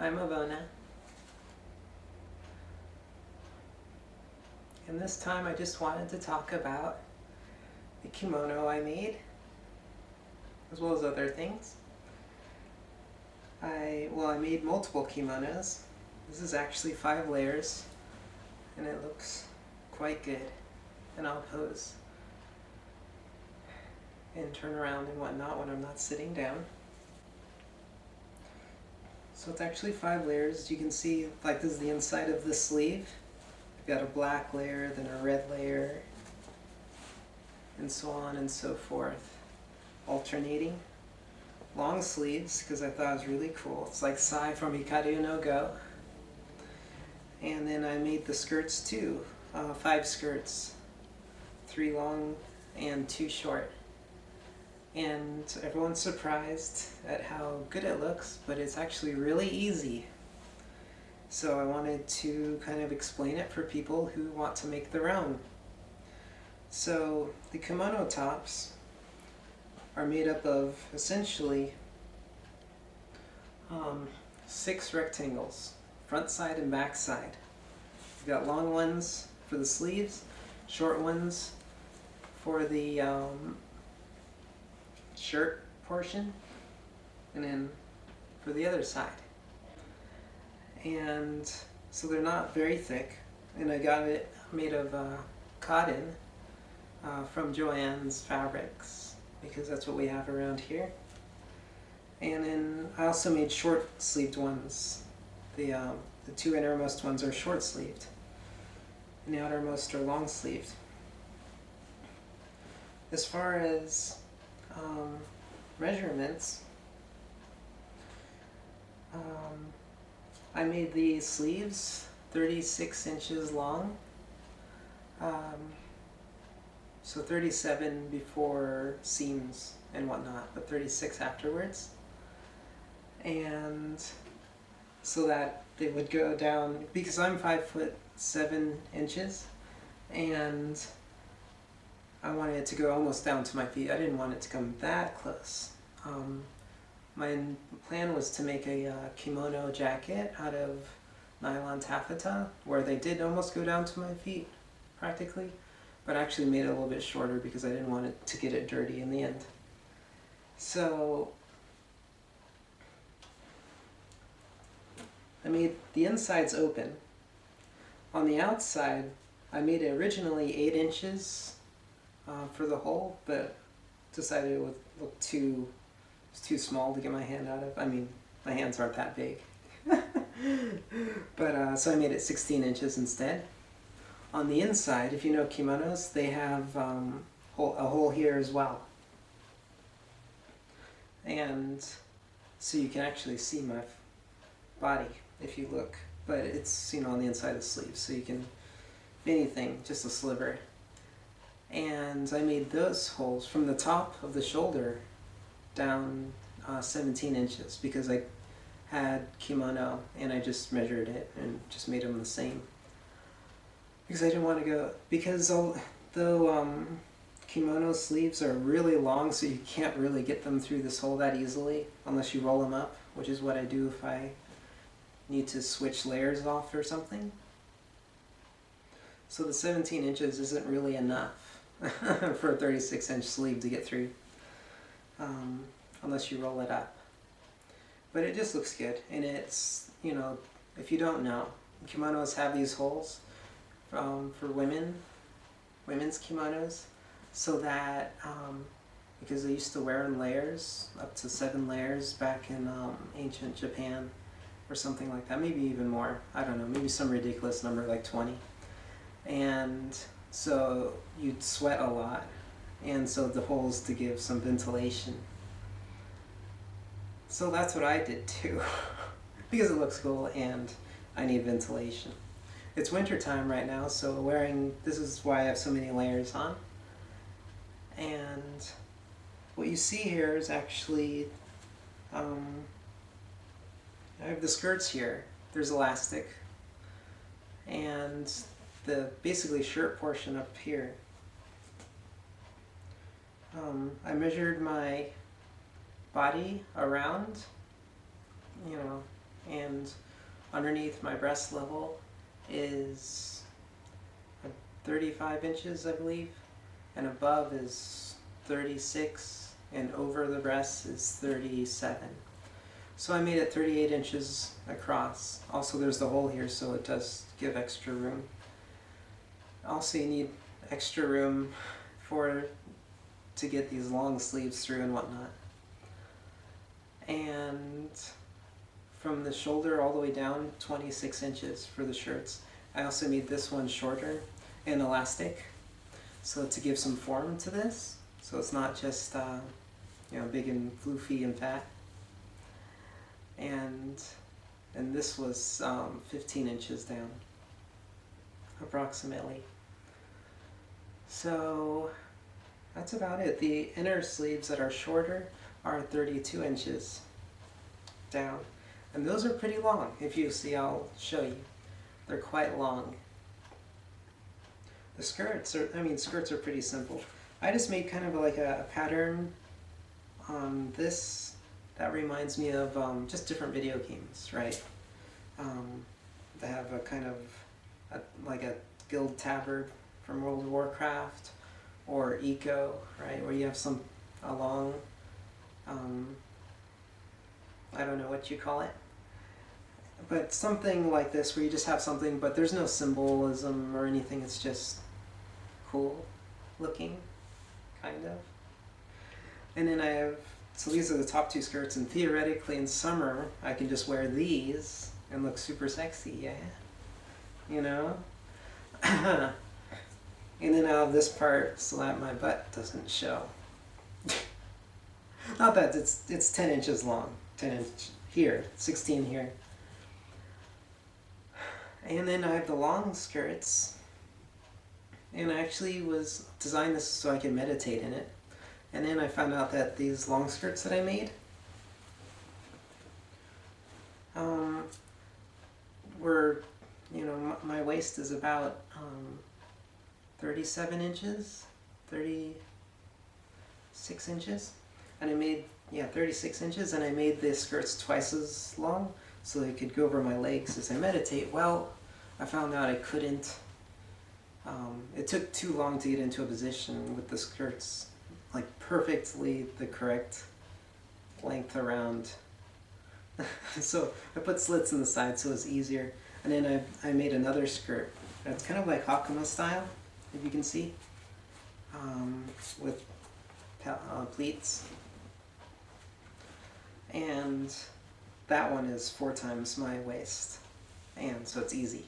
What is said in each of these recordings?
I'm Avona, and this time I just wanted to talk about the kimono I made, as well as other things. I made multiple kimonos. This is actually 5 layers, and it looks quite good. And I'll pose and turn around and whatnot when I'm not sitting down. So it's actually 5 layers. You can see, like, this is the inside of the sleeve. I've got a black layer, then a red layer, and so on and so forth, alternating. Long sleeves, because I thought it was really cool. It's like Sai from Hikaru no Go. And then I made the skirts too. 5 skirts, 3 long and 2 short. And everyone's surprised at how good it looks, but it's actually really easy. So I wanted to kind of explain it for people who want to make their own. So the kimono tops are made up of essentially 6 rectangles, front side and back side. You've got long ones for the sleeves, short ones for the shirt portion, and then for the other side. And so they're not very thick, and I got it made of cotton from Joann's Fabrics, because that's what we have around here. And then I also made short sleeved ones. The 2 innermost ones are short sleeved, and the outermost are long sleeved. As far as measurements, I made the sleeves 36 inches long, so 37 before seams and whatnot, but 36 afterwards. And so that they would go down, because I'm 5'7", and I wanted it to go almost down to my feet. I didn't want it to come that close. My plan was to make a kimono jacket out of nylon taffeta, where they did almost go down to my feet, practically, but I actually made it a little bit shorter because I didn't want it to get it dirty in the end. So I made the insides open. On the outside, I made it originally 8 inches for the hole, but decided it would look too small to get my hand out of. I mean, my hands aren't that big. But so I made it 16 inches instead. On the inside, if you know kimonos, they have a hole here as well. And so you can actually see my body if you look, but it's, on the inside of the sleeve, so you can, anything, just a sliver. And I made those holes from the top of the shoulder down 17 inches, because I had kimono and I just measured it and just made them the same. Because I didn't want to go, because though kimono sleeves are really long, so you can't really get them through this hole that easily unless you roll them up, which is what I do if I need to switch layers off or something. So the 17 inches isn't really enough for a 36-inch sleeve to get through, unless you roll it up. But it just looks good, and it's, if you don't know, kimonos have these holes for women's kimonos, so that, because they used to wear in layers, up to 7 layers back in ancient Japan, or something like that, maybe even more, I don't know, maybe some ridiculous number like 20. And so you'd sweat a lot, and so the holes to give some ventilation. So that's what I did too, because it looks cool and I need ventilation. It's winter time right now, so this is why I have so many layers on. And what you see here is actually, I have the skirts here. There's elastic, and the basically shirt portion up here. I measured my body around, and underneath my breast level is 35 inches, I believe, and above is 36, and over the breast is 37. So I made it 38 inches across. Also there's the hole here, so it does give extra room. Also you need extra room to get these long sleeves through and whatnot. And from the shoulder all the way down, 26 inches for the shirts. I also made this one shorter and elastic, so to give some form to this, so it's not just big and floofy and fat. And this was 15 inches down, approximately. So that's about it. The inner sleeves that are shorter are 32 inches down. And those are pretty long. If you see, I'll show you. They're quite long. The skirts are pretty simple. I just made kind of like a pattern on this that reminds me of just different video games, right? They have a kind of like a guild tabard from World of Warcraft, or Eco, right? Where you have a long, I don't know what you call it, but something like this where you just have something, but there's no symbolism or anything. It's just cool looking, kind of. And then so these are the top two skirts, and theoretically in summer I can just wear these and look super sexy, yeah? You know? And then I'll have this part so that my butt doesn't show. Not that, it's 10 inches long. 10 inch here, 16 here. And then I have the long skirts. And I actually designed this so I can meditate in it. And then I found out that these long skirts that I made were, my waist is about 37 inches, 36 inches. And I made, 36 inches, and I made the skirts twice as long so they could go over my legs as I meditate. Well, I found out I couldn't. It took too long to get into a position with the skirts, like perfectly the correct length around. So I put slits in the side so it was easier. And then I made another skirt. It's kind of like Hakama style, if you can see, with pleats. And that one is 4 times my waist, and so it's easy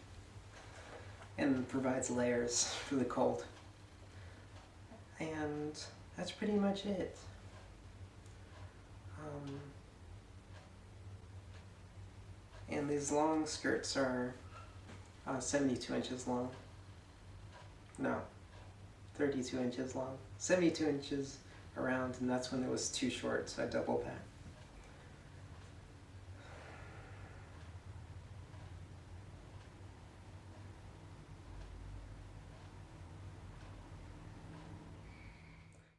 and provides layers for the cold. And that's pretty much it. And these long skirts are 72 inches long. No, 32 inches long. 72 inches around, and that's when it was too short, so I doubled that.